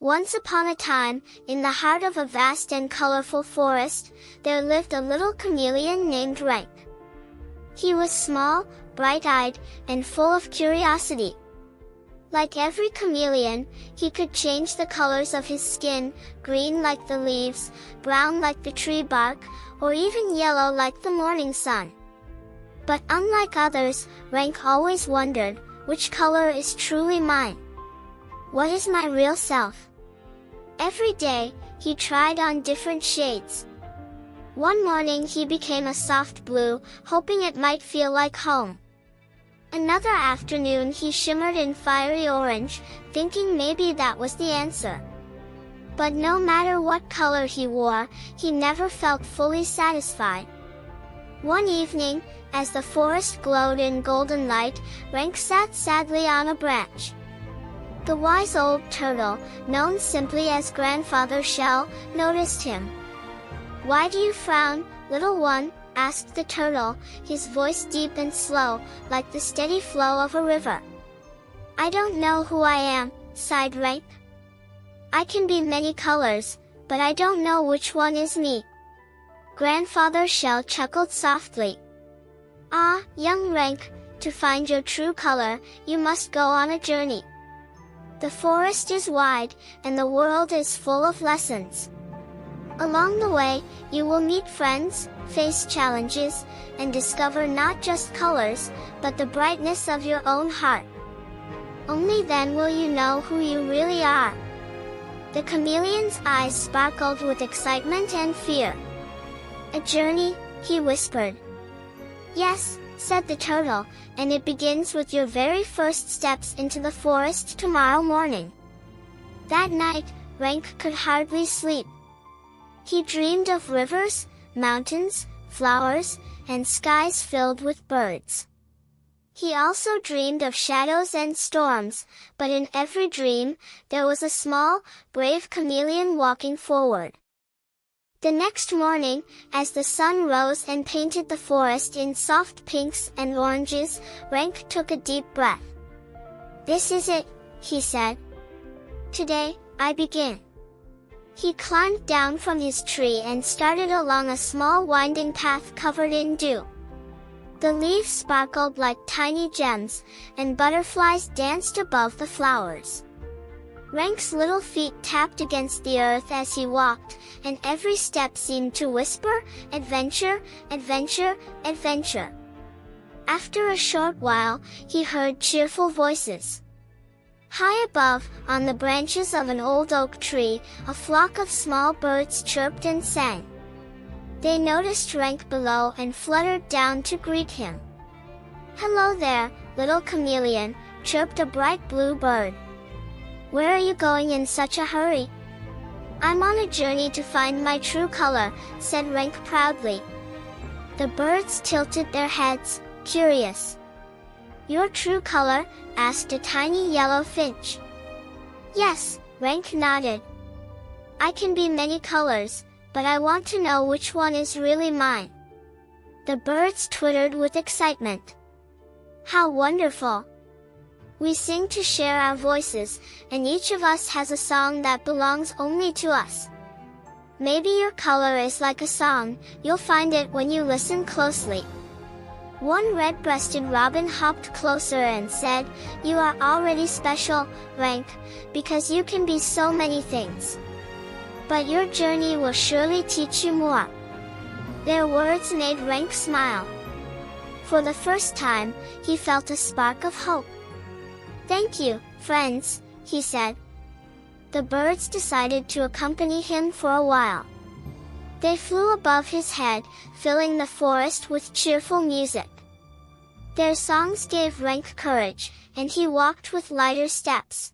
Once upon a time, in the heart of a vast and colorful forest, there lived a little chameleon named Renk. He was small, bright-eyed, and full of curiosity. Like every chameleon, he could change the colors of his skin, green like the leaves, brown like the tree bark, or even yellow like the morning sun. But unlike others, Renk always wondered, which color is truly mine? What is my real self? Every day, he tried on different shades. One morning he became a soft blue, hoping it might feel like home. Another afternoon he shimmered in fiery orange, thinking maybe that was the answer. But no matter what color he wore, he never felt fully satisfied. One evening, as the forest glowed in golden light, Renk sat sadly on a branch. The wise old turtle, known simply as Grandfather Shell, noticed him. "Why do you frown, little one?" asked the turtle, his voice deep and slow, like the steady flow of a river. "I don't know who I am," sighed Renk. "I can be many colors, but I don't know which one is me." Grandfather Shell chuckled softly. "Ah, young Renk, to find your true color, you must go on a journey. The forest is wide, and the world is full of lessons. Along the way, you will meet friends, face challenges, and discover not just colors, but the brightness of your own heart. Only then will you know who you really are." The chameleon's eyes sparkled with excitement and fear. "A journey," he whispered. "Yes," said the turtle, "and it begins with your very first steps into the forest tomorrow morning." That night, Renk could hardly sleep. He dreamed of rivers, mountains, flowers, and skies filled with birds. He also dreamed of shadows and storms, but in every dream, there was a small, brave chameleon walking forward. The next morning, as the sun rose and painted the forest in soft pinks and oranges, Renk took a deep breath. "This is it," he said. "Today, I begin." He climbed down from his tree and started along a small winding path covered in dew. The leaves sparkled like tiny gems, and butterflies danced above the flowers. Renk's little feet tapped against the earth as he walked, and every step seemed to whisper, "Adventure, adventure, adventure." After a short while, he heard cheerful voices. High above, on the branches of an old oak tree, a flock of small birds chirped and sang. They noticed Renk below and fluttered down to greet him. "Hello there, little chameleon," chirped a bright blue bird. "Where are you going in such a hurry?" "I'm on a journey to find my true color," said Renk proudly. The birds tilted their heads, curious. "Your true color?" asked a tiny yellow finch. "Yes," Renk nodded. "I can be many colors, but I want to know which one is really mine." The birds twittered with excitement. "How wonderful! We sing to share our voices, and each of us has a song that belongs only to us. Maybe your color is like a song, you'll find it when you listen closely." One red-breasted robin hopped closer and said, "You are already special, Renk, because you can be so many things. But your journey will surely teach you more." Their words made Renk smile. For the first time, he felt a spark of hope. "Thank you, friends," he said. The birds decided to accompany him for a while. They flew above his head, filling the forest with cheerful music. Their songs gave Renk courage, and he walked with lighter steps.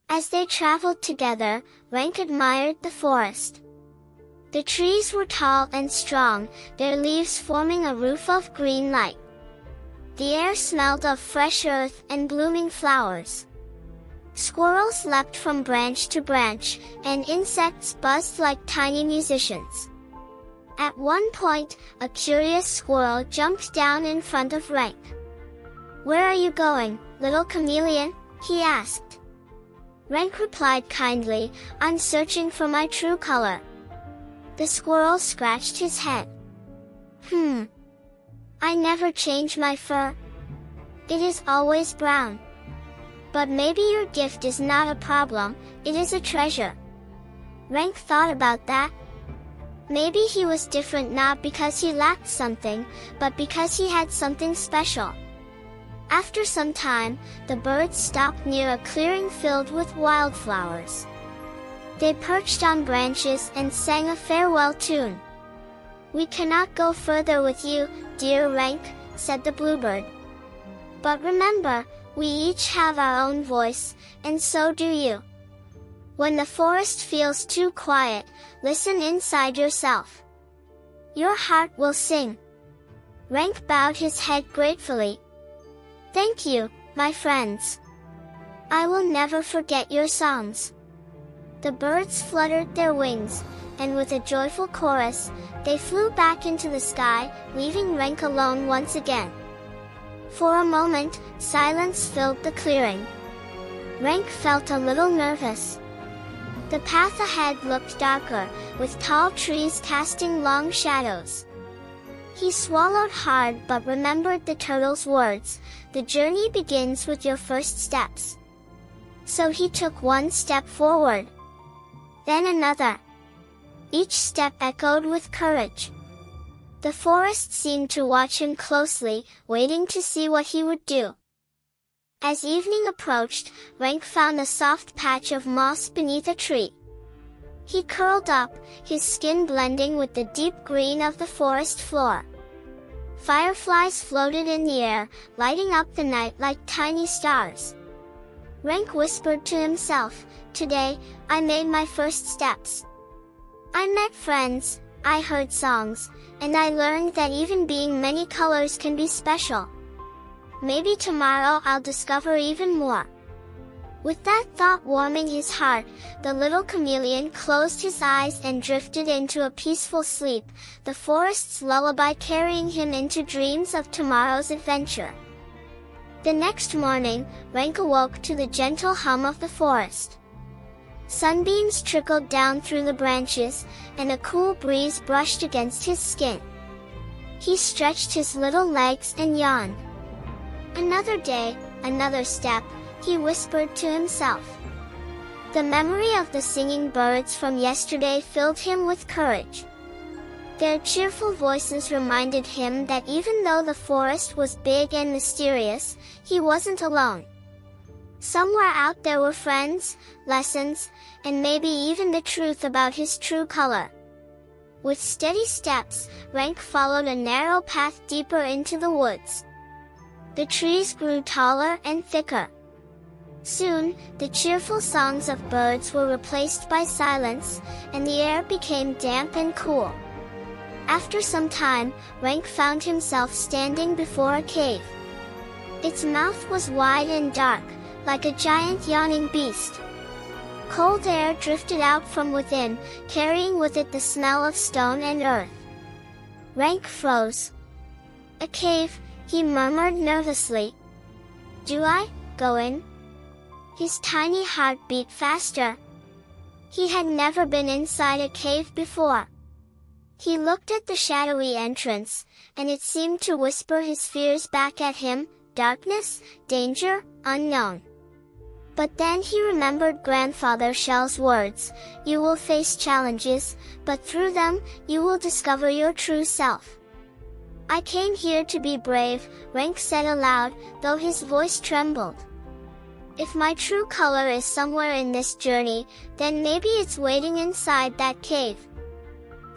As they traveled together, Renk admired the forest. The trees were tall and strong, their leaves forming a roof of green light. The air smelled of fresh earth and blooming flowers. Squirrels leapt from branch to branch, and insects buzzed like tiny musicians. At one point, a curious squirrel jumped down in front of Renk. "Where are you going, little chameleon?" he asked. Renk replied kindly, "I'm searching for my true color." The squirrel scratched his head. I never change my fur. It is always brown. But maybe your gift is not a problem, it is a treasure. Renk thought about that. Maybe he was different not because he lacked something, but because he had something special. After some time, the birds stopped near a clearing filled with wildflowers. They perched on branches and sang a farewell tune. "We cannot go further with you, dear Renk," said the bluebird. "But remember, we each have our own voice, and so do you. When the forest feels too quiet, listen inside yourself. Your heart will sing." Renk bowed his head gratefully. "Thank you, my friends. I will never forget your songs." The birds fluttered their wings, and with a joyful chorus, they flew back into the sky, leaving Renk alone once again. For a moment, silence filled the clearing. Renk felt a little nervous. The path ahead looked darker, with tall trees casting long shadows. He swallowed hard but remembered the turtle's words, "The journey begins with your first steps." So he took one step forward. Then another. Each step echoed with courage. The forest seemed to watch him closely, waiting to see what he would do. As evening approached, Renk found a soft patch of moss beneath a tree. He curled up, his skin blending with the deep green of the forest floor. Fireflies floated in the air, lighting up the night like tiny stars. Renk whispered to himself, "Today, I made my first steps. I met friends, I heard songs, and I learned that even being many colors can be special. Maybe tomorrow I'll discover even more." With that thought warming his heart, the little chameleon closed his eyes and drifted into a peaceful sleep, the forest's lullaby carrying him into dreams of tomorrow's adventure. The next morning, Renk awoke to the gentle hum of the forest. Sunbeams trickled down through the branches, and a cool breeze brushed against his skin. He stretched his little legs and yawned. "Another day, another step," he whispered to himself. The memory of the singing birds from yesterday filled him with courage. Their cheerful voices reminded him that even though the forest was big and mysterious, he wasn't alone. Somewhere out there were friends, lessons, and maybe even the truth about his true color. With steady steps, Renk followed a narrow path deeper into the woods. The trees grew taller and thicker. Soon, the cheerful songs of birds were replaced by silence, and the air became damp and cool. After some time, Renk found himself standing before a cave. Its mouth was wide and dark, like a giant yawning beast. Cold air drifted out from within, carrying with it the smell of stone and earth. Renk froze. "A cave," he murmured nervously. "Do I go in?" His tiny heart beat faster. He had never been inside a cave before. He looked at the shadowy entrance, and it seemed to whisper his fears back at him: darkness, danger, unknown. But then he remembered Grandfather Shell's words, "You will face challenges, but through them, you will discover your true self." "I came here to be brave," Renk said aloud, though his voice trembled. "If my true color is somewhere in this journey, then maybe it's waiting inside that cave."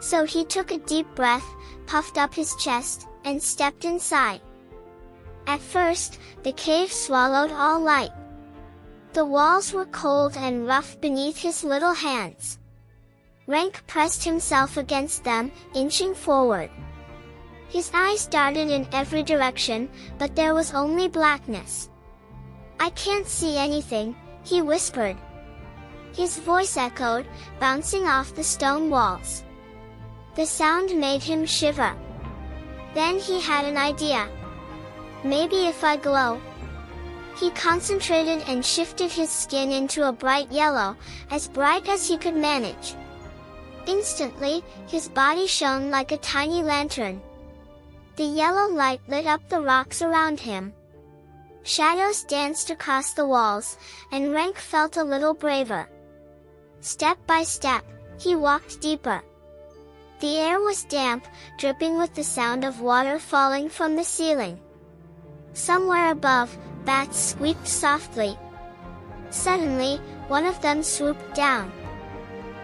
So he took a deep breath, puffed up his chest, and stepped inside. At first, the cave swallowed all light. The walls were cold and rough beneath his little hands. Renk pressed himself against them, inching forward. His eyes darted in every direction, but there was only blackness. "I can't see anything," he whispered. His voice echoed, bouncing off the stone walls. The sound made him shiver. Then he had an idea. "Maybe if I glow." He concentrated and shifted his skin into a bright yellow, as bright as he could manage. Instantly, his body shone like a tiny lantern. The yellow light lit up the rocks around him. Shadows danced across the walls, and Renk felt a little braver. Step by step, he walked deeper. The air was damp, dripping with the sound of water falling from the ceiling. Somewhere above, bats squeaked softly. Suddenly, one of them swooped down.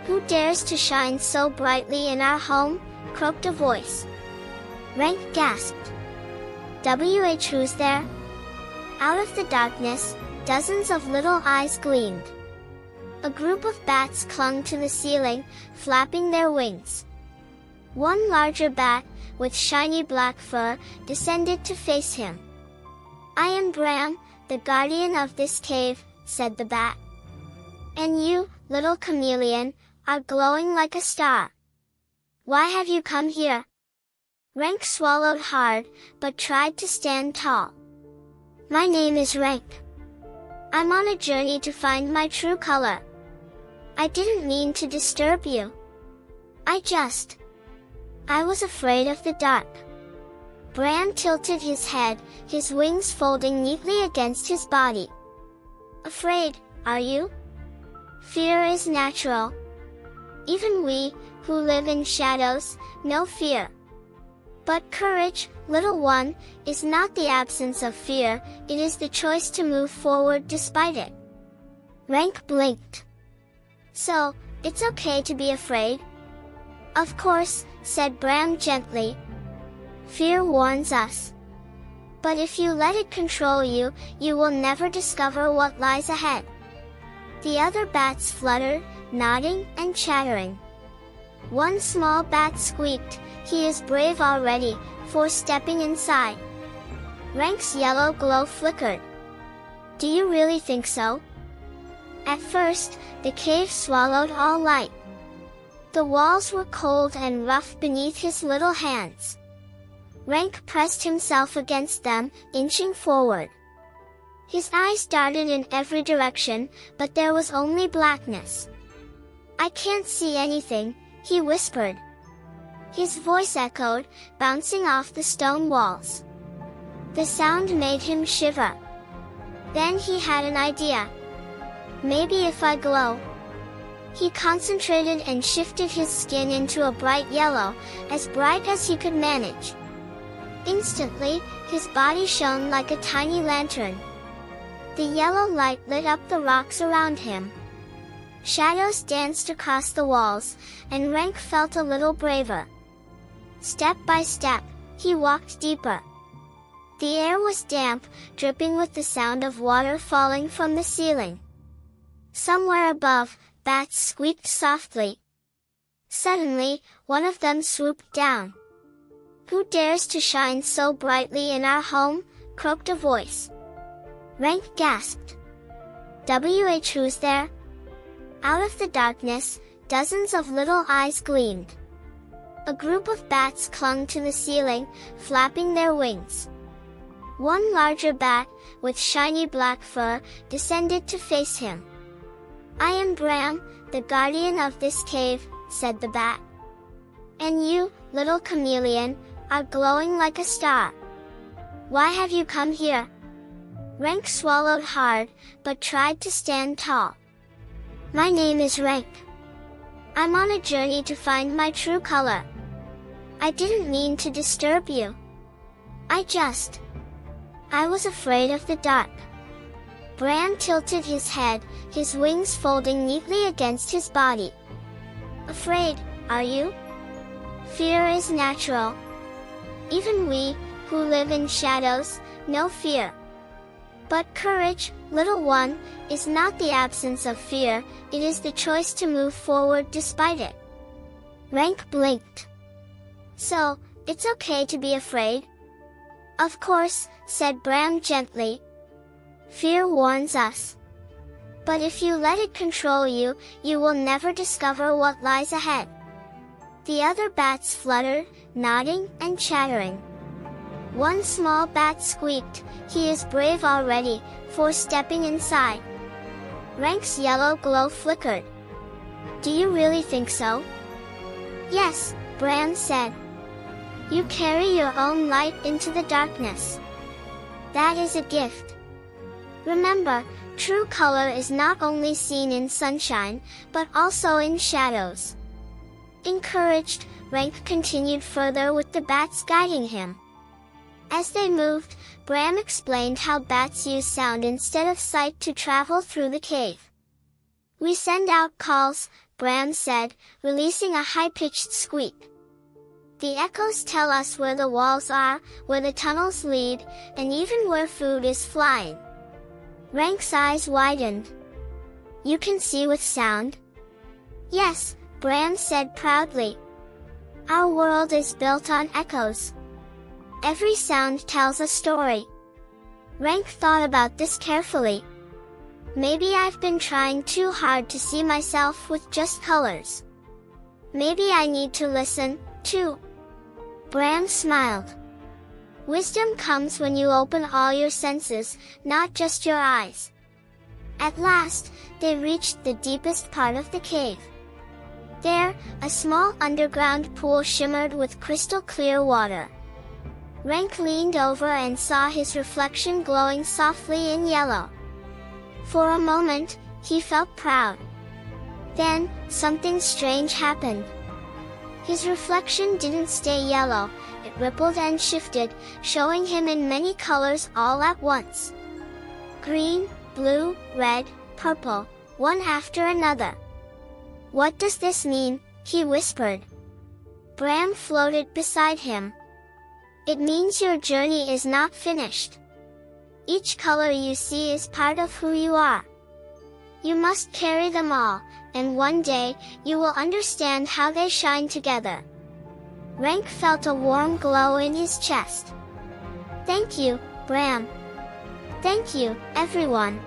"Who dares to shine so brightly in our home?" croaked a voice. Renk gasped. Who's there?" Out of the darkness, dozens of little eyes gleamed. A group of bats clung to the ceiling, flapping their wings. One larger bat, with shiny black fur, descended to face him. "I am Bram, the guardian of this cave," said the bat. "And you, little chameleon, are glowing like a star. Why have you come here?" Renk swallowed hard, but tried to stand tall. "My name is Renk. I'm on a journey to find my true color. I didn't mean to disturb you. I was afraid of the dark." Bram tilted his head, his wings folding neatly against his body. "Afraid, are you? Fear is natural. Even we, who live in shadows, know fear. But courage, little one, is not the absence of fear, it is the choice to move forward despite it." Renk blinked. "So, it's okay to be afraid?" "Of course," said Bram gently. "Fear warns us. But if you let it control you, you will never discover what lies ahead." The other bats fluttered, nodding and chattering. One small bat squeaked, "He is brave already, for stepping inside." Renk's yellow glow flickered. "Do you really think so?" At first, the cave swallowed all light. The walls were cold and rough beneath his little hands. Renk pressed himself against them, inching forward. His eyes darted in every direction, but there was only blackness. "I can't see anything," he whispered. His voice echoed, bouncing off the stone walls. The sound made him shiver. Then he had an idea. "Maybe if I glow." He concentrated and shifted his skin into a bright yellow, as bright as he could manage. Instantly, his body shone like a tiny lantern. The yellow light lit up the rocks around him. Shadows danced across the walls, and Renk felt a little braver. Step by step, he walked deeper. The air was damp, dripping with the sound of water falling from the ceiling. Somewhere above, bats squeaked softly. Suddenly, one of them swooped down. "Who dares to shine so brightly in our home?" croaked a voice. Renk gasped. Who's there?" Out of the darkness, dozens of little eyes gleamed. A group of bats clung to the ceiling, flapping their wings. One larger bat, with shiny black fur, descended to face him. "I am Bram, the guardian of this cave," said the bat. "And you, little chameleon, are glowing like a star. Why have you come here?" Renk swallowed hard, but tried to stand tall. "My name is Renk. I'm on a journey to find my true color. I didn't mean to disturb you. I was afraid of the dark." Bram tilted his head, his wings folding neatly against his body. "Afraid, are you? Fear is natural. Even we, who live in shadows, know fear. But courage, little one, is not the absence of fear, it is the choice to move forward despite it." Renk blinked. "So, it's okay to be afraid?" "Of course," said Bram gently. "Fear warns us. But if you let it control you, you will never discover what lies ahead." The other bats fluttered, nodding and chattering. One small bat squeaked, "He is brave already, for stepping inside." Renk's yellow glow flickered. "Do you really think so?" "Yes," Bram said. "You carry your own light into the darkness. That is a gift. Remember, true color is not only seen in sunshine, but also in shadows." Encouraged, Renk continued further with the bats guiding him. As they moved, Bram explained how bats use sound instead of sight to travel through the cave. "We send out calls," Bram said, releasing a high-pitched squeak. "The echoes tell us where the walls are, where the tunnels lead, and even where food is flying." Renk's eyes widened. "You can see with sound?" "Yes," Bram said proudly. "Our world is built on echoes. Every sound tells a story." Renk thought about this carefully. "Maybe I've been trying too hard to see myself with just colors. Maybe I need to listen, too." Bram smiled. "Wisdom comes when you open all your senses, not just your eyes." At last, they reached the deepest part of the cave. There, a small underground pool shimmered with crystal clear water. Renk leaned over and saw his reflection glowing softly in yellow. For a moment, he felt proud. Then, something strange happened. His reflection didn't stay yellow, it rippled and shifted, showing him in many colors all at once. Green, blue, red, purple, one after another. "What does this mean?" he whispered. Bram floated beside him. "It means your journey is not finished. Each color you see is part of who you are. You must carry them all, and one day, you will understand how they shine together." Renk felt a warm glow in his chest. "Thank you, Bram. Thank you, everyone.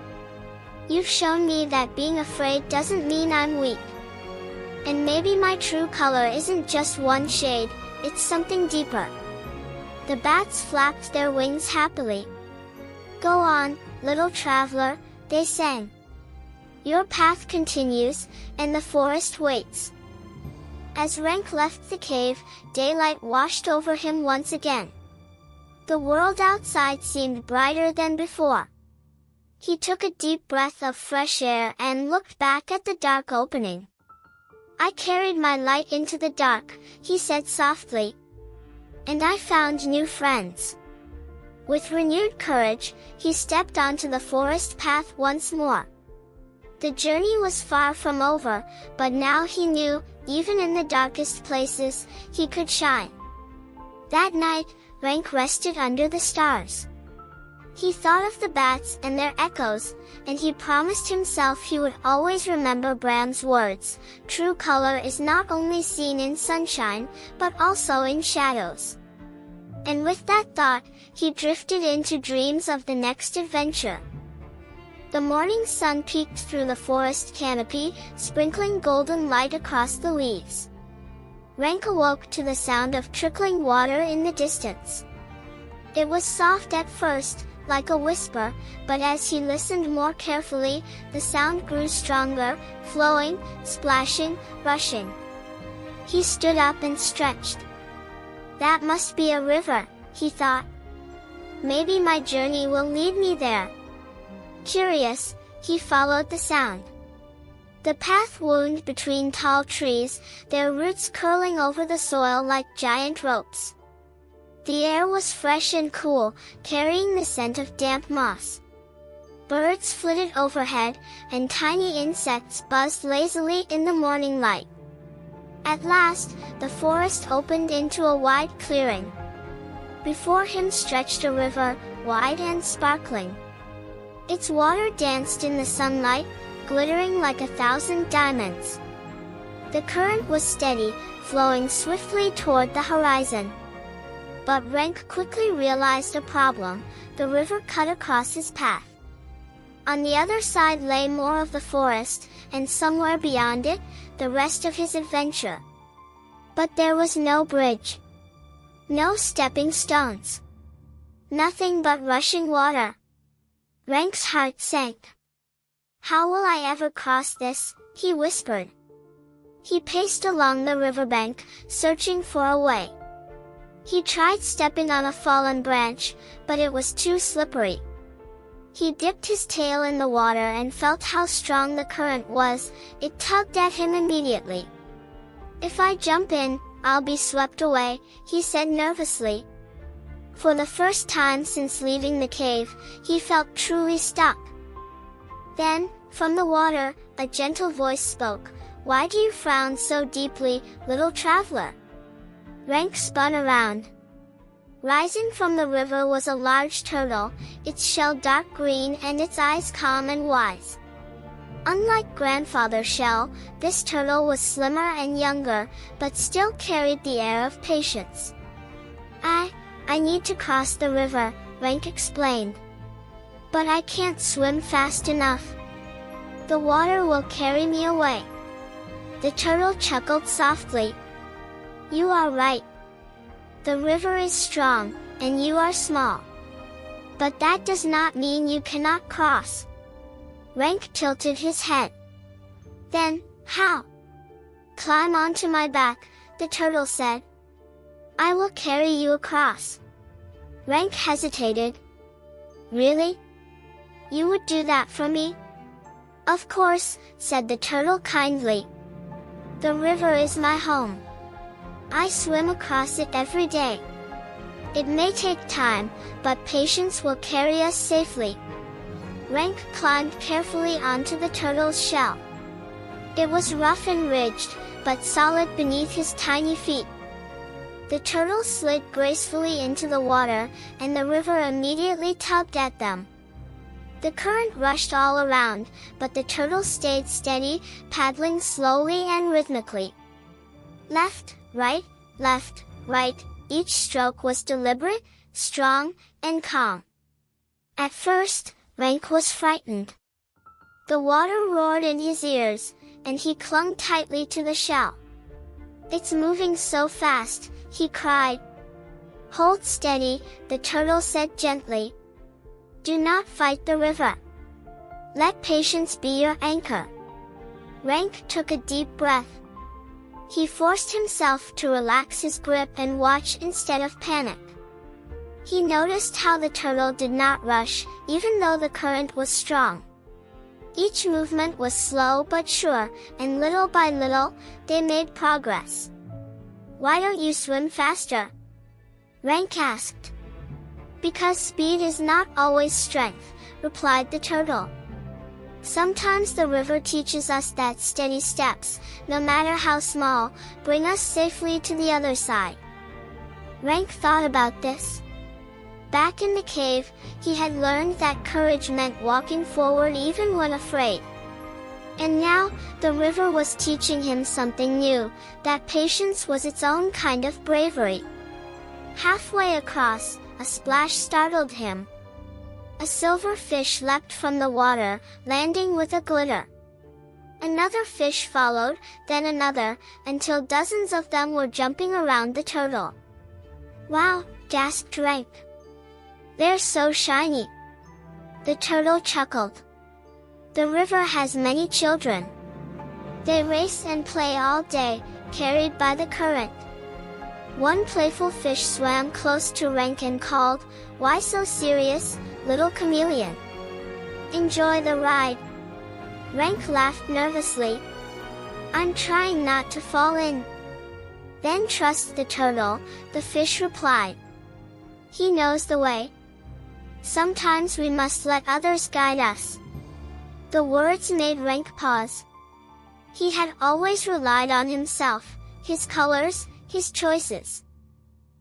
You've shown me that being afraid doesn't mean I'm weak. And maybe my true color isn't just one shade, it's something deeper." The bats flapped their wings happily. "Go on, little traveler," they sang. "Your path continues, and the forest waits." As Renk left the cave, daylight washed over him once again. The world outside seemed brighter than before. He took a deep breath of fresh air and looked back at the dark opening. "I carried my light into the dark," he said softly. "And I found new friends." With renewed courage, he stepped onto the forest path once more. The journey was far from over, but now he knew, even in the darkest places, he could shine. That night, Renk rested under the stars. He thought of the bats and their echoes, and he promised himself he would always remember Bram's words, "True color is not only seen in sunshine, but also in shadows." And with that thought, he drifted into dreams of the next adventure. The morning sun peeked through the forest canopy, sprinkling golden light across the leaves. Renk awoke to the sound of trickling water in the distance. It was soft at first, like a whisper, but as he listened more carefully, the sound grew stronger, flowing, splashing, rushing. He stood up and stretched. "That must be a river," he thought. "Maybe my journey will lead me there." Curious, he followed the sound. The path wound between tall trees, their roots curling over the soil like giant ropes. The air was fresh and cool, carrying the scent of damp moss. Birds flitted overhead, and tiny insects buzzed lazily in the morning light. At last, the forest opened into a wide clearing. Before him stretched a river, wide and sparkling. Its water danced in the sunlight, glittering like 1,000 diamonds. The current was steady, flowing swiftly toward the horizon. But Renk quickly realized a problem: the river cut across his path. On the other side lay more of the forest, and somewhere beyond it, the rest of his adventure. But there was no bridge. No stepping stones. Nothing but rushing water. Renk's heart sank. How will I ever cross this? He whispered. He paced along the riverbank, searching for a way. He tried stepping on a fallen branch, but it was too slippery. He dipped his tail in the water and felt how strong the current was. It tugged at him immediately. If I jump in, I'll be swept away, he said nervously. For the first time since leaving the cave, he felt truly stuck. Then, from the water, a gentle voice spoke. Why do you frown so deeply, little traveler? Renk spun around. Rising from the river was a large turtle, its shell dark green and its eyes calm and wise. Unlike Grandfather Shell, this turtle was slimmer and younger, but still carried the air of patience. I need to cross the river, Renk explained. But I can't swim fast enough. The water will carry me away. The turtle chuckled softly. You are right. The river is strong, and you are small. But that does not mean you cannot cross. Renk tilted his head. Then, how? Climb onto my back, the turtle said. I will carry you across. Renk hesitated. Really? You would do that for me? Of course, said the turtle kindly. The river is my home. I swim across it every day. It may take time, but patience will carry us safely. Renk climbed carefully onto the turtle's shell. It was rough and ridged, but solid beneath his tiny feet. The turtle slid gracefully into the water, and the river immediately tugged at them. The current rushed all around, but the turtle stayed steady, paddling slowly and rhythmically. Left, right, each stroke was deliberate, strong, and calm. At first, Renk was frightened. The water roared in his ears, and he clung tightly to the shell. It's moving so fast, he cried. Hold steady, the turtle said gently. Do not fight the river. Let patience be your anchor. Renk took a deep breath. He forced himself to relax his grip and watch instead of panic. He noticed how the turtle did not rush, even though the current was strong. Each movement was slow but sure, and little by little, they made progress. Why don't you swim faster? Renk asked. Because speed is not always strength, replied the turtle. Sometimes the river teaches us that steady steps, no matter how small, bring us safely to the other side. Renk thought about this. Back in the cave, he had learned that courage meant walking forward even when afraid. And now, the river was teaching him something new, that patience was its own kind of bravery. Halfway across, a splash startled him. A silver fish leapt from the water, landing with a glitter. Another fish followed, then another, until dozens of them were jumping around the turtle. Wow, gasped Renk. They're so shiny. The turtle chuckled. The river has many children. They race and play all day, carried by the current. One playful fish swam close to Renk and called, Why so serious, little chameleon? Enjoy the ride. Renk laughed nervously. I'm trying not to fall in. Then trust the turtle, the fish replied. He knows the way. Sometimes we must let others guide us. The words made Renk pause. He had always relied on himself, his colors, his choices.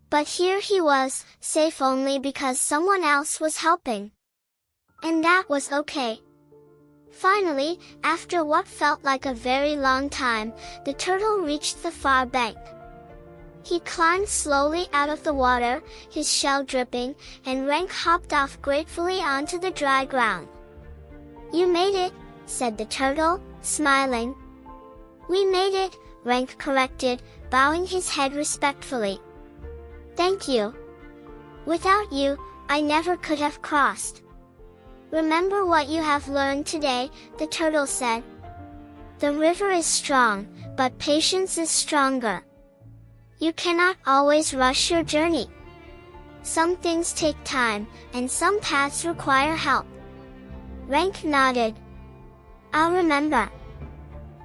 But here he was, safe only because someone else was helping. And that was okay. Finally, after what felt like a very long time, the turtle reached the far bank. He climbed slowly out of the water, his shell dripping, and Renk hopped off gratefully onto the dry ground. You made it, said the turtle, smiling. We made it, Renk corrected, bowing his head respectfully. Thank you. Without you, I never could have crossed. Remember what you have learned today, the turtle said. The river is strong, but patience is stronger. You cannot always rush your journey. Some things take time, and some paths require help. Renk nodded. I'll remember.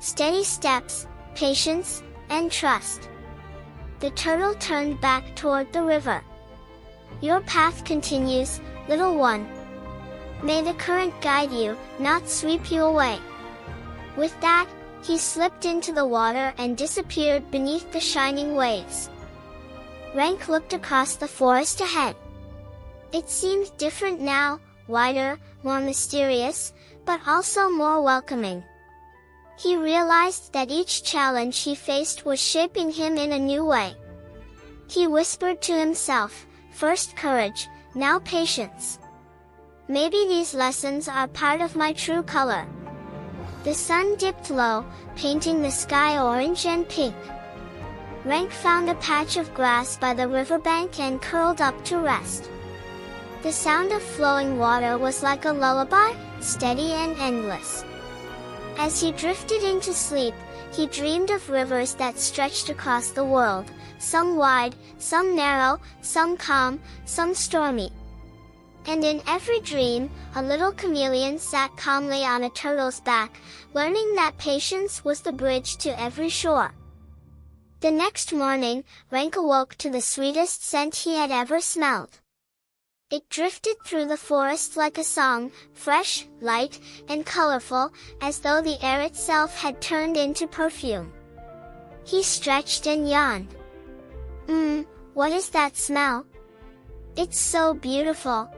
Steady steps, patience, and trust. The turtle turned back toward the river. Your path continues, little one. May the current guide you, not sweep you away. With that, he slipped into the water and disappeared beneath the shining waves. Renk looked across the forest ahead. It seemed different now, wider, more mysterious, but also more welcoming. He realized that each challenge he faced was shaping him in a new way. He whispered to himself, first courage, now patience. Maybe these lessons are part of my true color. The sun dipped low, painting the sky orange and pink. Renk found a patch of grass by the riverbank and curled up to rest. The sound of flowing water was like a lullaby, steady and endless. As he drifted into sleep, he dreamed of rivers that stretched across the world, some wide, some narrow, some calm, some stormy. And in every dream, a little chameleon sat calmly on a turtle's back, learning that patience was the bridge to every shore. The next morning, Renk awoke to the sweetest scent he had ever smelled. It drifted through the forest like a song, fresh, light, and colorful, as though the air itself had turned into perfume. He stretched and yawned. What is that smell? It's so beautiful.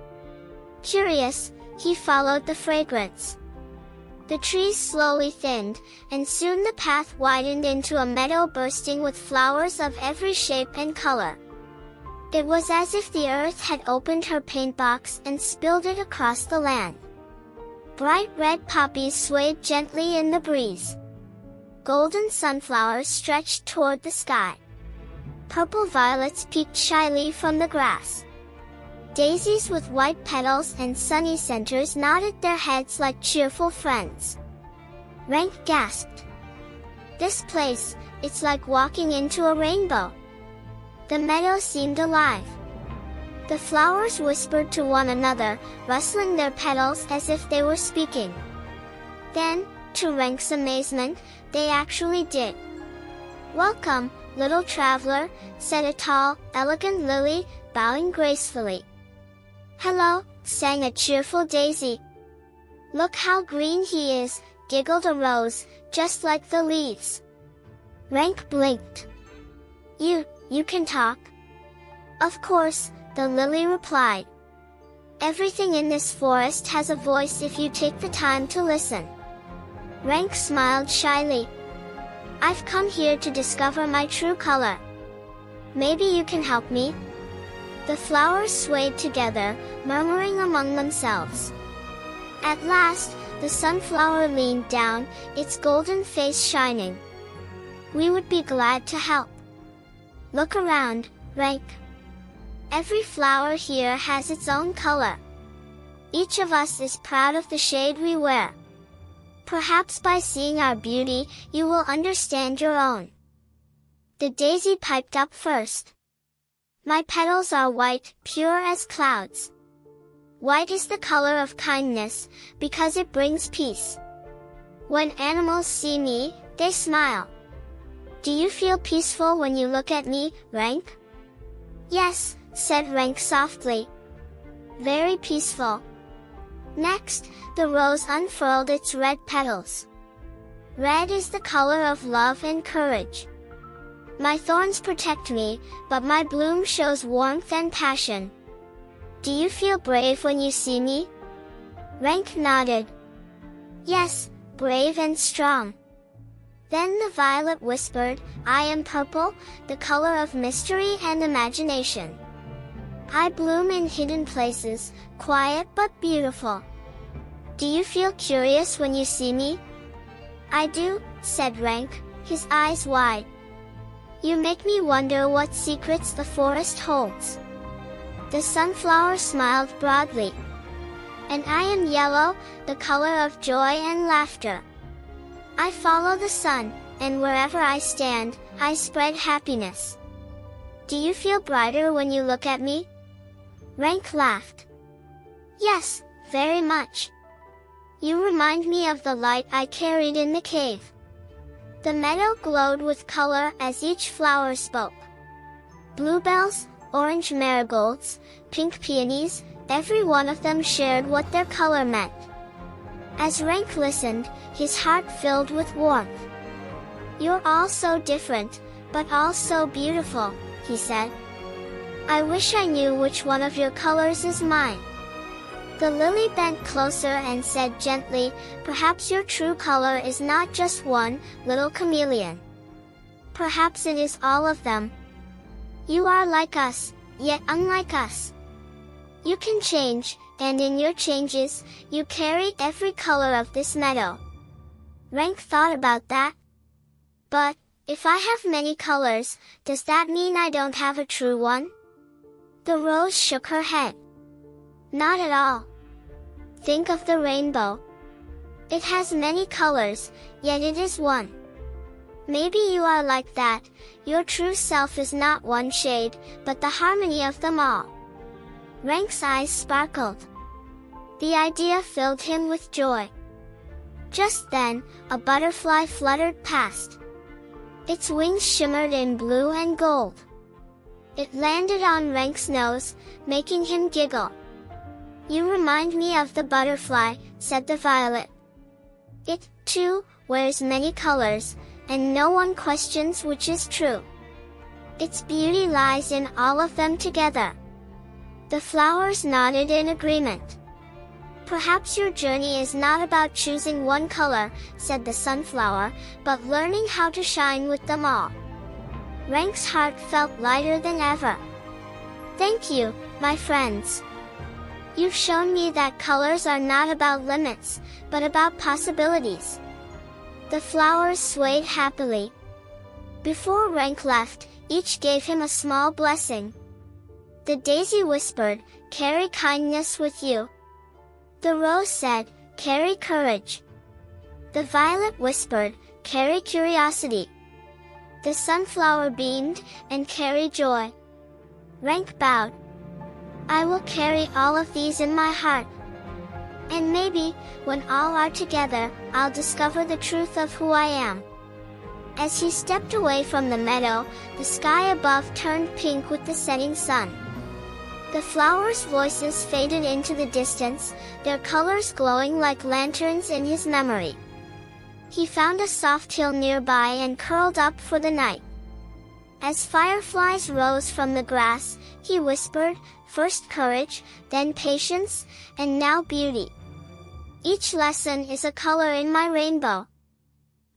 Curious, he followed the fragrance. The trees slowly thinned, and soon the path widened into a meadow bursting with flowers of every shape and color. It was as if the earth had opened her paint box and spilled it across the land. Bright red poppies swayed gently in the breeze. Golden sunflowers stretched toward the sky. Purple violets peeked shyly from the grass. Daisies with white petals and sunny centers nodded their heads like cheerful friends. Renk gasped. This place, it's like walking into a rainbow. The meadow seemed alive. The flowers whispered to one another, rustling their petals as if they were speaking. Then, to Renk's amazement, they actually did. Welcome, little traveler, said a tall, elegant lily, bowing gracefully. Hello, sang a cheerful daisy. Look how green he is, giggled a rose, just like the leaves. Renk blinked. You can talk? Of course, the lily replied. Everything in this forest has a voice if you take the time to listen. Renk smiled shyly. I've come here to discover my true color. Maybe you can help me? The flowers swayed together, murmuring among themselves. At last, the sunflower leaned down, its golden face shining. We would be glad to help. Look around, Renk. Every flower here has its own color. Each of us is proud of the shade we wear. Perhaps by seeing our beauty, you will understand your own. The daisy piped up first. My petals are white, pure as clouds. White is the color of kindness, because it brings peace. When animals see me, they smile. Do you feel peaceful when you look at me, Renk? Yes, said Renk softly. Very peaceful. Next, the rose unfurled its red petals. Red is the color of love and courage. My thorns protect me, but my bloom shows warmth and passion. Do you feel brave when you see me? Renk nodded. Yes, brave and strong. Then the violet whispered, I am purple, the color of mystery and imagination. I bloom in hidden places, quiet but beautiful. Do you feel curious when you see me? I do, said Renk, his eyes wide. You make me wonder what secrets the forest holds. The sunflower smiled broadly. And I am yellow, the color of joy and laughter. I follow the sun, and wherever I stand, I spread happiness. Do you feel brighter when you look at me? Renk laughed. Yes, very much. You remind me of the light I carried in the cave. The meadow glowed with color as each flower spoke. Bluebells, orange marigolds, pink peonies, every one of them shared what their color meant. As Renk listened, his heart filled with warmth. You're all so different, but all so beautiful, he said. I wish I knew which one of your colors is mine. The lily bent closer and said gently, perhaps your true color is not just one, little chameleon. Perhaps it is all of them. You are like us, yet unlike us. You can change, and in your changes, you carry every color of this meadow. Renk thought about that. But, if I have many colors, does that mean I don't have a true one? The rose shook her head. Not at all. Think of the rainbow. It has many colors, yet it is one. Maybe you are like that, your true self is not one shade, but the harmony of them all. Renk's eyes sparkled. The idea filled him with joy. Just then, a butterfly fluttered past. Its wings shimmered in blue and gold. It landed on Renk's nose, making him giggle. You remind me of the butterfly, said the violet. It, too, wears many colors, and no one questions which is true. Its beauty lies in all of them together. The flowers nodded in agreement. Perhaps your journey is not about choosing one color, said the sunflower, but learning how to shine with them all. Renk's heart felt lighter than ever. Thank you, my friends. You've shown me that colors are not about limits, but about possibilities. The flowers swayed happily. Before Renk left, each gave him a small blessing. The daisy whispered, carry kindness with you. The rose said, carry courage. The violet whispered, carry curiosity. The sunflower beamed, and carry joy. Renk bowed. I will carry all of these in my heart. And maybe, when all are together, I'll discover the truth of who I am. As he stepped away from the meadow, the sky above turned pink with the setting sun. The flowers' voices faded into the distance, their colors glowing like lanterns in his memory. He found a soft hill nearby and curled up for the night. As fireflies rose from the grass, he whispered, first courage, then patience, and now beauty. Each lesson is a color in my rainbow.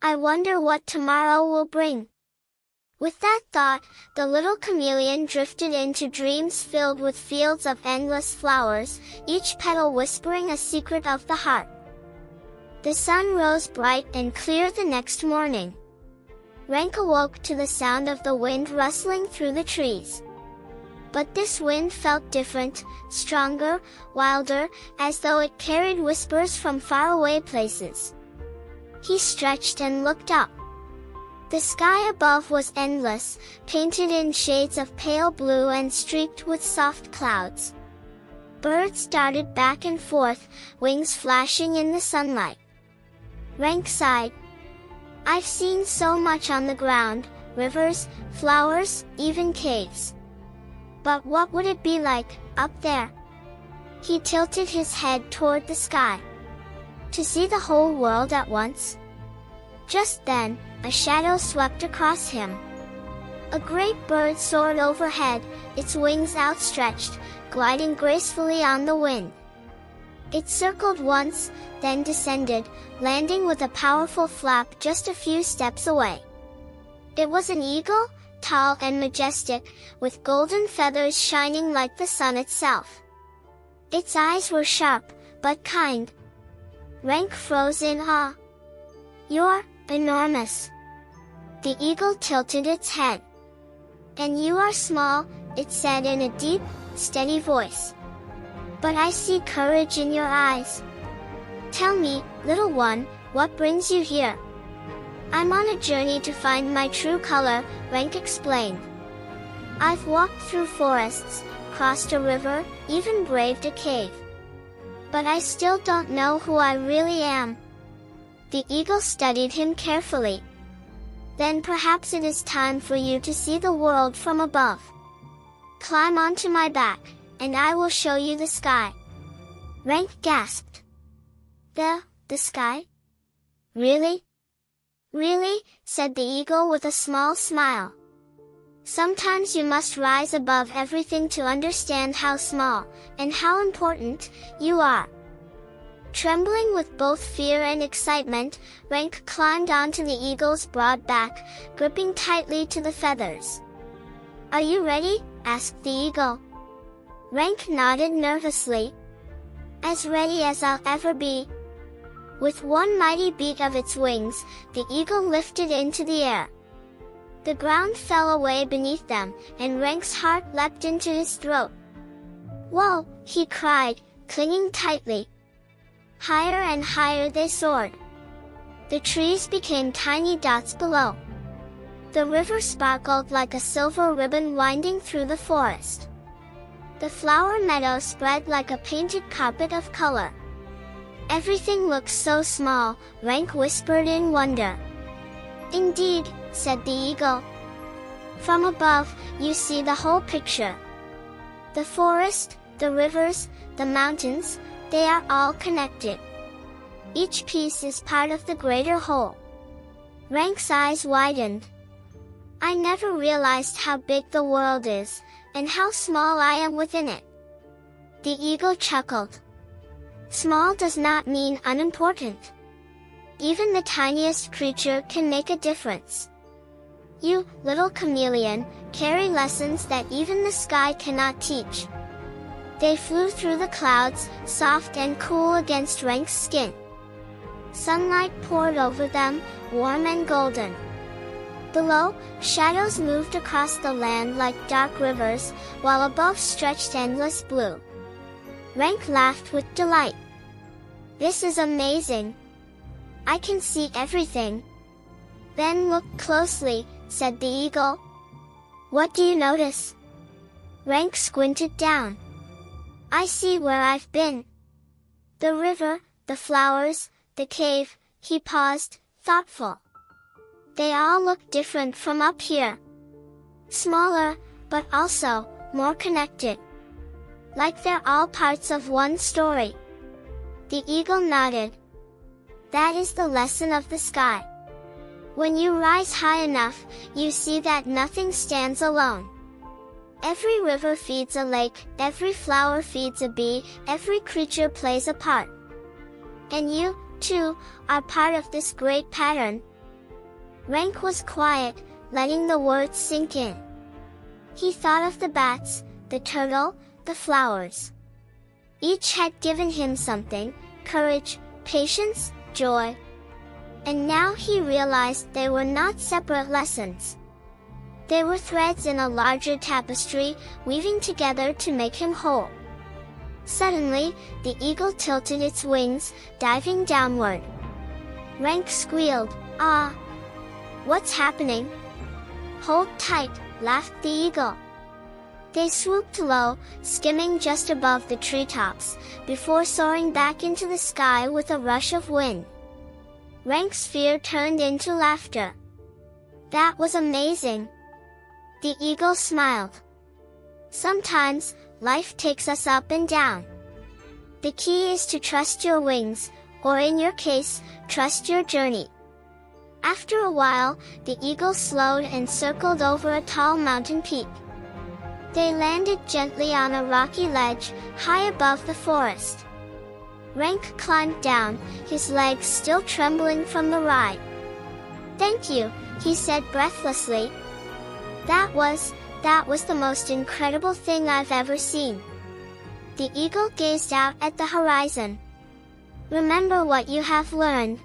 I wonder what tomorrow will bring. With that thought, the little chameleon drifted into dreams filled with fields of endless flowers, each petal whispering a secret of the heart. The sun rose bright and clear the next morning. Renk awoke to the sound of the wind rustling through the trees. But this wind felt different, stronger, wilder, as though it carried whispers from faraway places. He stretched and looked up. The sky above was endless, painted in shades of pale blue and streaked with soft clouds. Birds darted back and forth, wings flashing in the sunlight. Renk sighed. I've seen so much on the ground, rivers, flowers, even caves. But what would it be like, up there? He tilted his head toward the sky. To see the whole world at once? Just then, a shadow swept across him. A great bird soared overhead, its wings outstretched, gliding gracefully on the wind. It circled once, then descended, landing with a powerful flap just a few steps away. It was an eagle, tall and majestic, with golden feathers shining like the sun itself. Its eyes were sharp, but kind. Renk froze in awe. You're enormous. The eagle tilted its head. And you are small, it said in a deep, steady voice. But I see courage in your eyes. Tell me, little one, what brings you here? I'm on a journey to find my true color, Renk explained. I've walked through forests, crossed a river, even braved a cave. But I still don't know who I really am. The eagle studied him carefully. Then perhaps it is time for you to see the world from above. Climb onto my back, and I will show you the sky. Renk gasped. The sky? Really? Really? Said the eagle with a small smile. Sometimes you must rise above everything to understand how small, and how important, you are. Trembling with both fear and excitement, Renk climbed onto the eagle's broad back, gripping tightly to the feathers. Are you ready? Asked the eagle. Renk nodded nervously. As ready as I'll ever be. With one mighty beat of its wings, the eagle lifted into the air. The ground fell away beneath them, and Renk's heart leapt into his throat. Whoa! He cried, clinging tightly. Higher and higher they soared. The trees became tiny dots below. The river sparkled like a silver ribbon winding through the forest. The flower meadow spread like a painted carpet of color. Everything looked so small, Renk whispered in wonder. Indeed, said the eagle. From above, you see the whole picture. The forest, the rivers, the mountains, they are all connected. Each piece is part of the greater whole. Renk's eyes widened. I never realized how big the world is, and how small I am within it. The eagle chuckled. Small does not mean unimportant. Even the tiniest creature can make a difference. You, little chameleon, carry lessons that even the sky cannot teach. They flew through the clouds, soft and cool against Renk's skin. Sunlight poured over them, warm and golden. Below, shadows moved across the land like dark rivers, while above stretched endless blue. Renk laughed with delight. This is amazing. I can see everything. Then look closely, said the eagle. What do you notice? Renk squinted down. I see where I've been. The river, the flowers, the cave, he paused, thoughtful. They all look different from up here. Smaller, but also, more connected. Like they're all parts of one story. The eagle nodded. That is the lesson of the sky. When you rise high enough, you see that nothing stands alone. Every river feeds a lake, every flower feeds a bee, every creature plays a part. And you, too, are part of this great pattern. Renk was quiet, letting the words sink in. He thought of the bats, the turtle, the flowers. Each had given him something, courage, patience, joy. And now he realized they were not separate lessons. They were threads in a larger tapestry, weaving together to make him whole. Suddenly, the eagle tilted its wings, diving downward. Renk squealed, "Ah! What's happening?" "Hold tight," laughed the eagle. They swooped low, skimming just above the treetops, before soaring back into the sky with a rush of wind. Renk's fear turned into laughter. That was amazing. The eagle smiled. Sometimes, life takes us up and down. The key is to trust your wings, or in your case, trust your journey. After a while, the eagle slowed and circled over a tall mountain peak. They landed gently on a rocky ledge, high above the forest. Renk climbed down, his legs still trembling from the ride. "Thank you," he said breathlessly. That was the most incredible thing I've ever seen." The eagle gazed out at the horizon. "Remember what you have learned.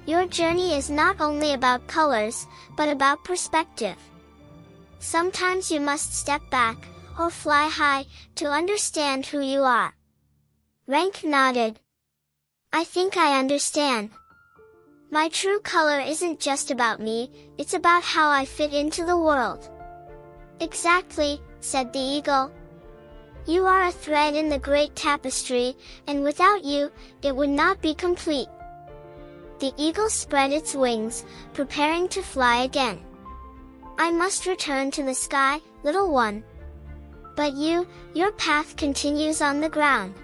Your journey is not only about colors, but about perspective. Sometimes you must step back, or fly high, to understand who you are. Renk nodded. I think I understand. My true color isn't just about me, it's about how I fit into the world. Exactly, said the eagle. You are a thread in the great tapestry, and without you, it would not be complete. The eagle spread its wings, preparing to fly again. I must return to the sky, little one. But your path continues on the ground.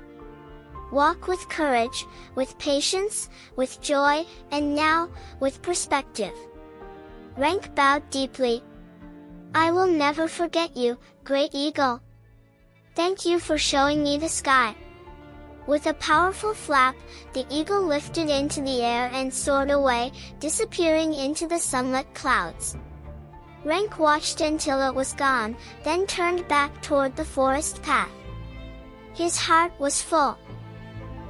Walk with courage, with patience, with joy, and now, with perspective. Renk bowed deeply. I will never forget you, great eagle. Thank you for showing me the sky. With a powerful flap, the eagle lifted into the air and soared away, disappearing into the sunlit clouds. Renk watched until it was gone, then turned back toward the forest path. His heart was full.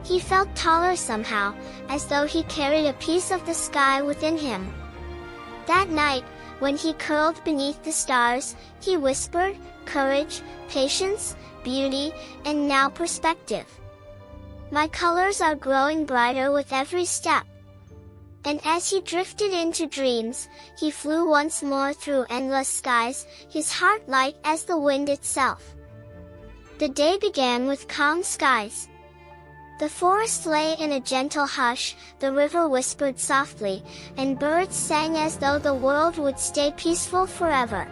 He felt taller somehow, as though he carried a piece of the sky within him. That night, when he curled beneath the stars, he whispered, courage, patience, beauty, and now perspective. My colors are growing brighter with every step. And as he drifted into dreams, he flew once more through endless skies, his heart light as the wind itself. The day began with calm skies. The forest lay in a gentle hush, the river whispered softly, and birds sang as though the world would stay peaceful forever.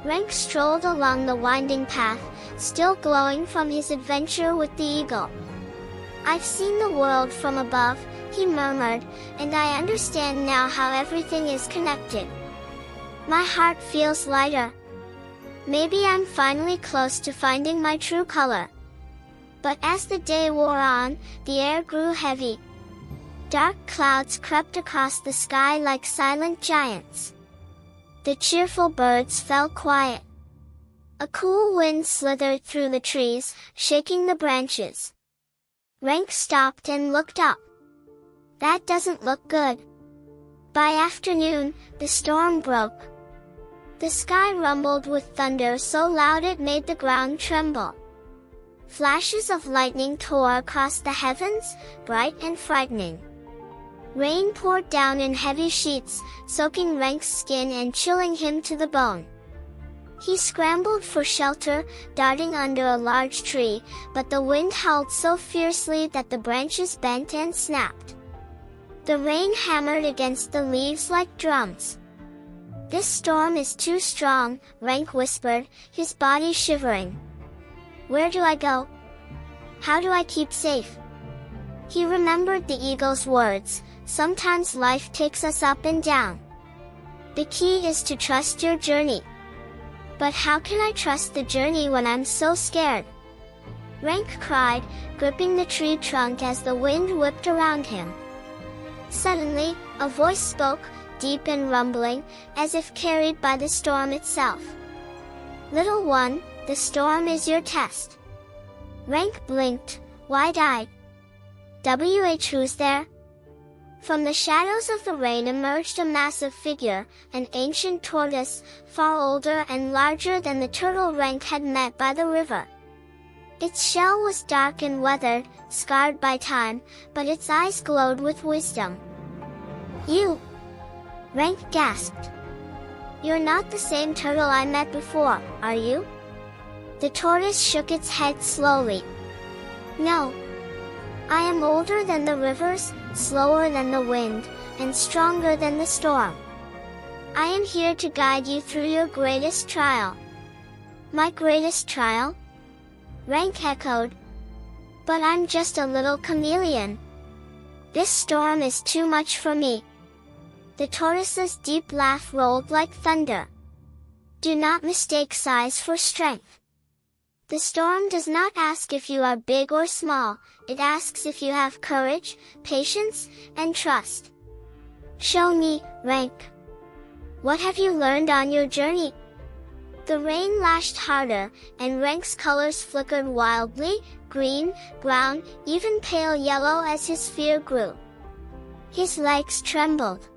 Renk strolled along the winding path, still glowing from his adventure with the eagle. I've seen the world from above, he murmured, and I understand now how everything is connected. My heart feels lighter. Maybe I'm finally close to finding my true color. But as the day wore on, the air grew heavy. Dark clouds crept across the sky like silent giants. The cheerful birds fell quiet. A cool wind slithered through the trees, shaking the branches. Renk stopped and looked up. That doesn't look good. By afternoon, the storm broke. The sky rumbled with thunder so loud it made the ground tremble. Flashes of lightning tore across the heavens, bright and frightening. Rain poured down in heavy sheets, soaking Renk's skin and chilling him to the bone. He scrambled for shelter, darting under a large tree, but the wind howled so fiercely that the branches bent and snapped. The rain hammered against the leaves like drums. This storm is too strong, Renk whispered, his body shivering. Where do I go? How do I keep safe? He remembered the eagle's words, sometimes life takes us up and down. The key is to trust your journey. But how can I trust the journey when I'm so scared? Renk cried, gripping the tree trunk as the wind whipped around him. Suddenly, a voice spoke, deep and rumbling, as if carried by the storm itself. Little one, the storm is your test. Renk blinked, wide-eyed. Who's there? From the shadows of the rain emerged a massive figure, an ancient tortoise, far older and larger than the turtle Renk had met by the river. Its shell was dark and weathered, scarred by time, but its eyes glowed with wisdom. You! Renk gasped. You're not the same turtle I met before, are you? The tortoise shook its head slowly. No. I am older than the rivers, slower than the wind, and stronger than the storm. I am here to guide you through your greatest trial. My greatest trial? Renk echoed. But I'm just a little chameleon. This storm is too much for me. The tortoise's deep laugh rolled like thunder. Do not mistake size for strength. The storm does not ask if you are big or small, it asks if you have courage, patience, and trust. Show me, Renk. What have you learned on your journey? The rain lashed harder, and Renk's colors flickered wildly, green, brown, even pale yellow as his fear grew. His legs trembled.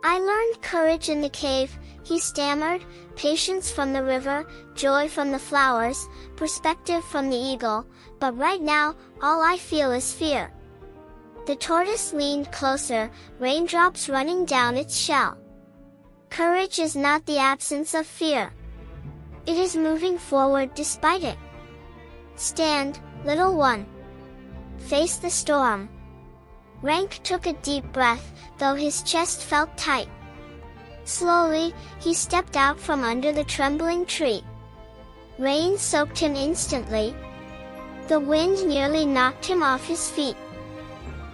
I learned courage in the cave, he stammered, patience from the river, joy from the flowers, perspective from the eagle, but right now, all I feel is fear. The tortoise leaned closer, raindrops running down its shell. Courage is not the absence of fear. It is moving forward despite it. Stand, little one. Face the storm. Renk took a deep breath, though his chest felt tight. Slowly, he stepped out from under the trembling tree. Rain soaked him instantly. The wind nearly knocked him off his feet.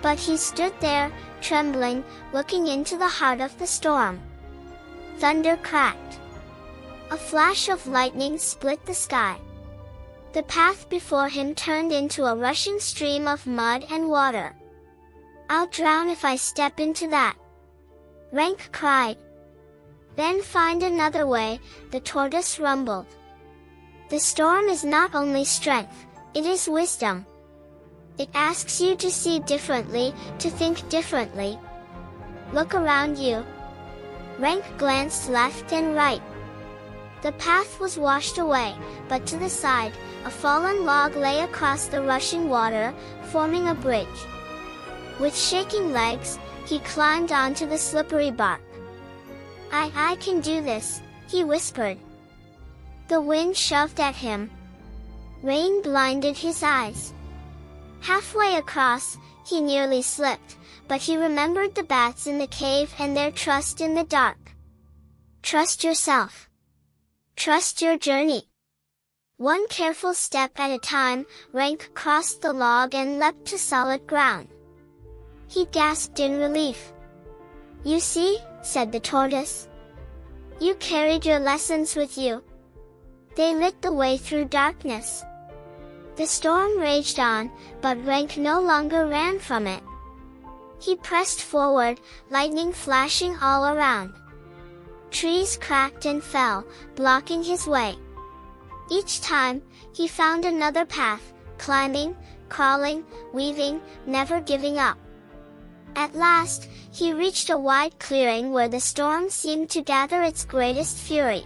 But he stood there, trembling, looking into the heart of the storm. Thunder cracked. A flash of lightning split the sky. The path before him turned into a rushing stream of mud and water. I'll drown if I step into that, Renk cried. Then find another way, the tortoise rumbled. The storm is not only strength, it is wisdom. It asks you to see differently, to think differently. Look around you. Renk glanced left and right. The path was washed away, but to the side, a fallen log lay across the rushing water, forming a bridge. With shaking legs, he climbed onto the slippery bark. I can do this, he whispered. The wind shoved at him. Rain blinded his eyes. Halfway across, he nearly slipped, but he remembered the bats in the cave and their trust in the dark. Trust yourself. Trust your journey. One careful step at a time, Renk crossed the log and leapt to solid ground. He gasped in relief. You see, said the tortoise. You carried your lessons with you. They lit the way through darkness. The storm raged on, but Renk no longer ran from it. He pressed forward, lightning flashing all around. Trees cracked and fell, blocking his way. Each time, he found another path, climbing, crawling, weaving, never giving up. At last, he reached a wide clearing where the storm seemed to gather its greatest fury.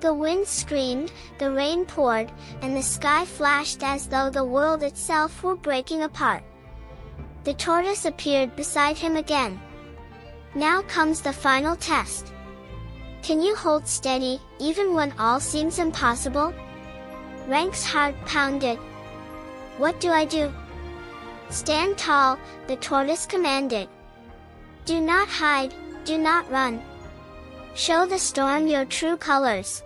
The wind screamed, the rain poured, and the sky flashed as though the world itself were breaking apart. The tortoise appeared beside him again. Now comes the final test. Can you hold steady, even when all seems impossible? Renk's heart pounded. What do I do? Stand tall, the tortoise commanded. Do not hide, do not run. Show the storm your true colors.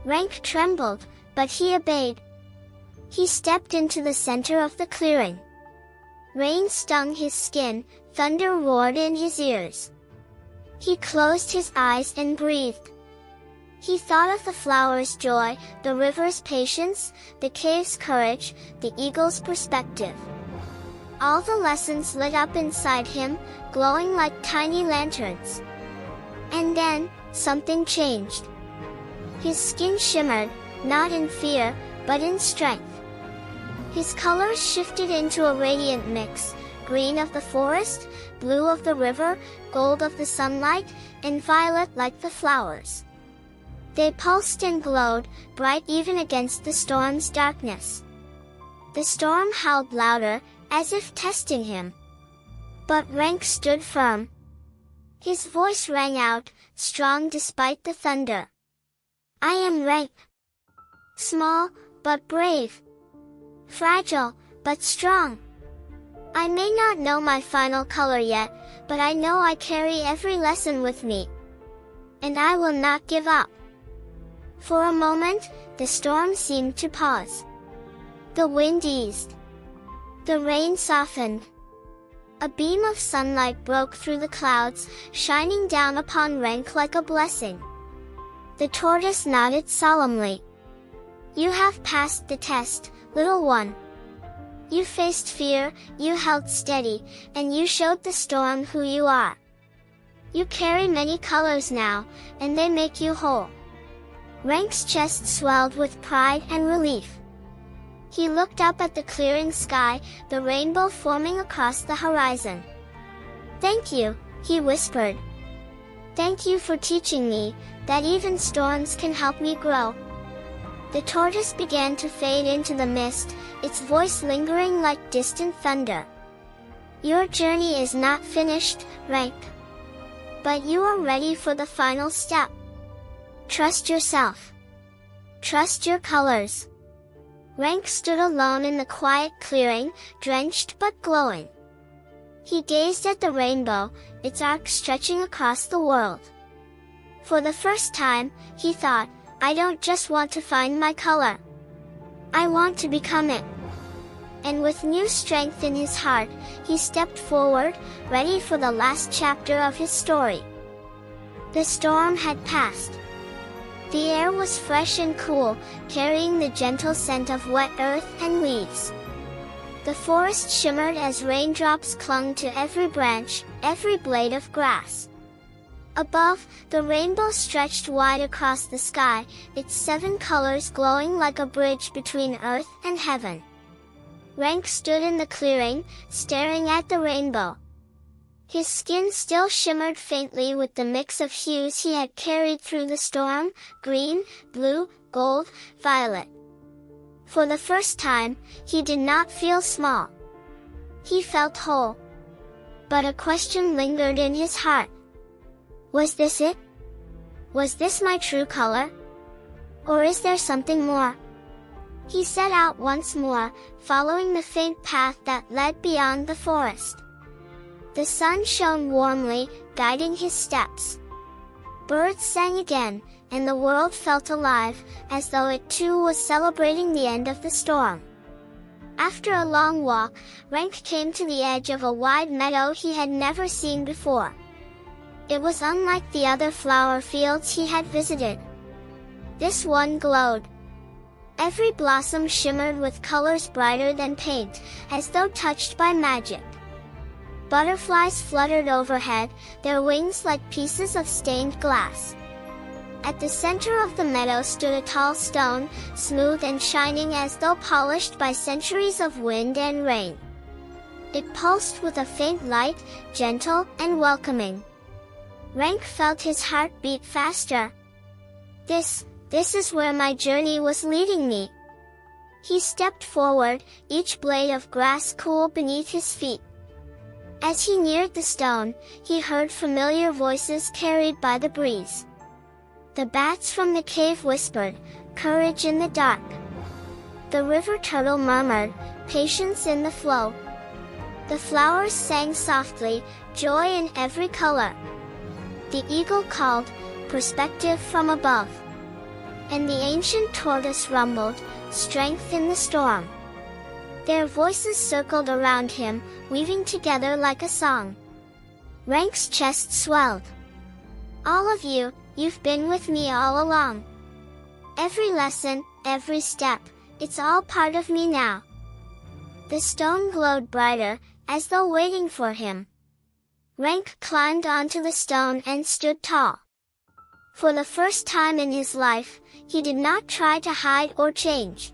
Renk trembled, but he obeyed. He stepped into the center of the clearing. Rain stung his skin, thunder roared in his ears. He closed his eyes and breathed. He thought of the flower's joy, the river's patience, the cave's courage, the eagle's perspective. All the lessons lit up inside him, glowing like tiny lanterns. And then, something changed. His skin shimmered, not in fear, but in strength. His colors shifted into a radiant mix, green of the forest, blue of the river, gold of the sunlight, and violet like the flowers. They pulsed and glowed, bright even against the storm's darkness. The storm howled louder, as if testing him. But Renk stood firm. His voice rang out, strong despite the thunder. I am Renk. Small, but brave. Fragile, but strong. I may not know my final color yet, but I know I carry every lesson with me. And I will not give up. For a moment, the storm seemed to pause. The wind eased. The rain softened. A beam of sunlight broke through the clouds, shining down upon Renk like a blessing. The tortoise nodded solemnly. You have passed the test, little one. You faced fear, you held steady, and you showed the storm who you are. You carry many colors now, and they make you whole. Renk's chest swelled with pride and relief. He looked up at the clearing sky, the rainbow forming across the horizon. Thank you, he whispered. Thank you for teaching me that even storms can help me grow." The tortoise began to fade into the mist, its voice lingering like distant thunder. "Your journey is not finished, Renk. But you are ready for the final step. Trust yourself. Trust your colors." Renk stood alone in the quiet clearing, drenched but glowing. He gazed at the rainbow, its arc stretching across the world. For the first time, he thought, "I don't just want to find my color. I want to become it." And with new strength in his heart, he stepped forward, ready for the last chapter of his story. The storm had passed. The air was fresh and cool, carrying the gentle scent of wet earth and leaves. The forest shimmered as raindrops clung to every branch, every blade of grass. Above, the rainbow stretched wide across the sky, its 7 colors glowing like a bridge between earth and heaven. Renk stood in the clearing, staring at the rainbow. His skin still shimmered faintly with the mix of hues he had carried through the storm: green, blue, gold, violet. For the first time, he did not feel small. He felt whole. But a question lingered in his heart. Was this it? Was this my true color? Or is there something more? He set out once more, following the faint path that led beyond the forest. The sun shone warmly, guiding his steps. Birds sang again, and the world felt alive, as though it too was celebrating the end of the storm. After a long walk, Renk came to the edge of a wide meadow he had never seen before. It was unlike the other flower fields he had visited. This one glowed. Every blossom shimmered with colors brighter than paint, as though touched by magic. Butterflies fluttered overhead, their wings like pieces of stained glass. At the center of the meadow stood a tall stone, smooth and shining as though polished by centuries of wind and rain. It pulsed with a faint light, gentle and welcoming. Renk felt his heart beat faster. This is where my journey was leading me. He stepped forward, each blade of grass cool beneath his feet. As he neared the stone, he heard familiar voices carried by the breeze. The bats from the cave whispered, "Courage in the dark." The river turtle murmured, "Patience in the flow." The flowers sang softly, "Joy in every color." The eagle called, "Perspective from above." And the ancient tortoise rumbled, "Strength in the storm." Their voices circled around him, weaving together like a song. Renk's chest swelled. "All of you, you've been with me all along. Every lesson, every step, it's all part of me now." The stone glowed brighter, as though waiting for him. Renk climbed onto the stone and stood tall. For the first time in his life, he did not try to hide or change.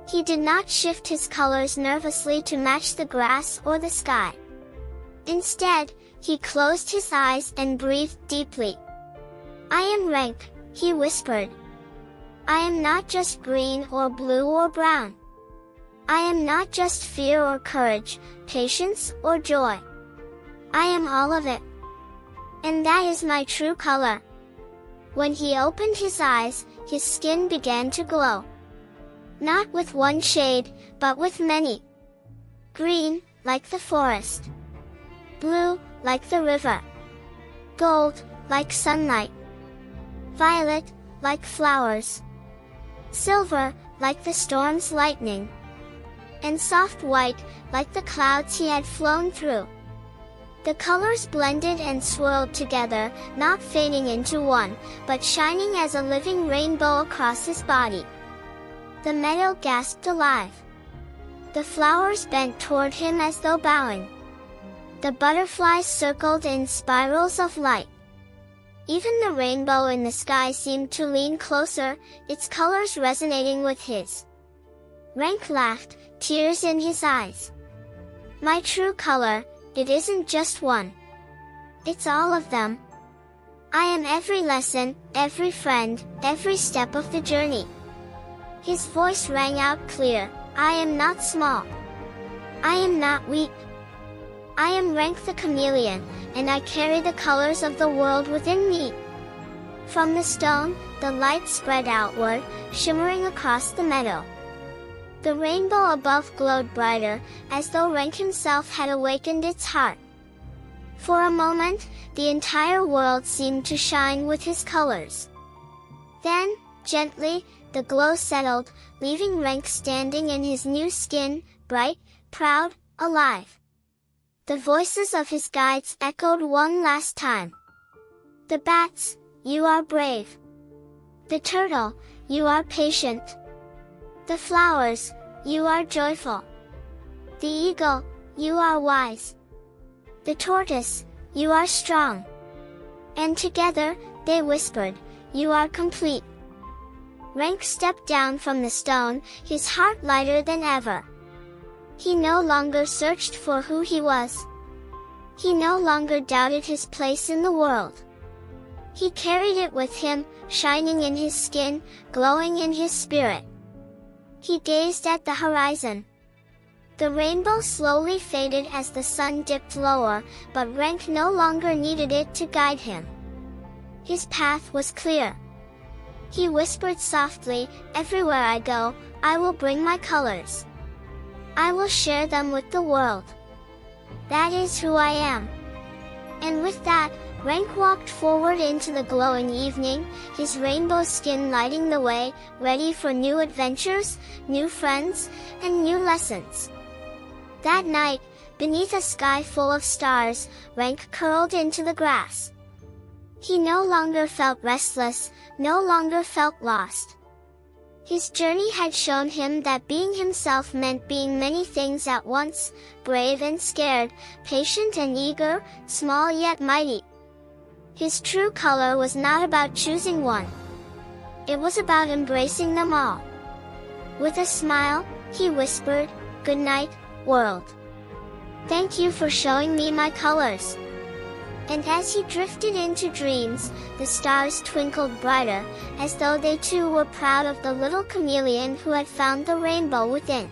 He did not shift his colors nervously to match the grass or the sky. Instead, he closed his eyes and breathed deeply. "I am Renk," he whispered. "I am not just green or blue or brown. I am not just fear or courage, patience or joy. I am all of it. And that is my true color." When he opened his eyes, his skin began to glow. Not with one shade, but with many. Green, like the forest. Blue, like the river. Gold, like sunlight. Violet, like flowers. Silver, like the storm's lightning. And soft white, like the clouds he had flown through. The colors blended and swirled together, not fading into one, but shining as a living rainbow across his body. The meadow gasped alive. The flowers bent toward him as though bowing. The butterflies circled in spirals of light. Even the rainbow in the sky seemed to lean closer, its colors resonating with his. Renk laughed, tears in his eyes. "My true color, it isn't just one. It's all of them. I am every lesson, every friend, every step of the journey. His voice rang out clear, I am not small. I am not weak. I am Renk the chameleon, and I carry the colors of the world within me. From the stone, the light spread outward, shimmering across the meadow. The rainbow above glowed brighter, as though Renk himself had awakened its heart. For a moment, the entire world seemed to shine with his colors. Then, gently, the glow settled, leaving Renk standing in his new skin, bright, proud, alive. The voices of his guides echoed one last time. The bats, you are brave. The turtle, you are patient. The flowers, you are joyful. The eagle, you are wise. The tortoise, you are strong. And together, they whispered, you are complete. Renk stepped down from the stone, his heart lighter than ever. He no longer searched for who he was. He no longer doubted his place in the world. He carried it with him, shining in his skin, glowing in his spirit. He gazed at the horizon. The rainbow slowly faded as the sun dipped lower, but Renk no longer needed it to guide him. His path was clear. He whispered softly, everywhere I go, I will bring my colors. I will share them with the world. That is who I am. And with that, Renk walked forward into the glowing evening, his rainbow skin lighting the way, ready for new adventures, new friends, and new lessons. That night, beneath a sky full of stars, Renk curled into the grass. He no longer felt restless, no longer felt lost. His journey had shown him that being himself meant being many things at once, brave and scared, patient and eager, small yet mighty. His true color was not about choosing one. It was about embracing them all. With a smile, he whispered, "Good night, world. Thank you for showing me my colors." And as he drifted into dreams, the stars twinkled brighter, as though they too were proud of the little chameleon who had found the rainbow within.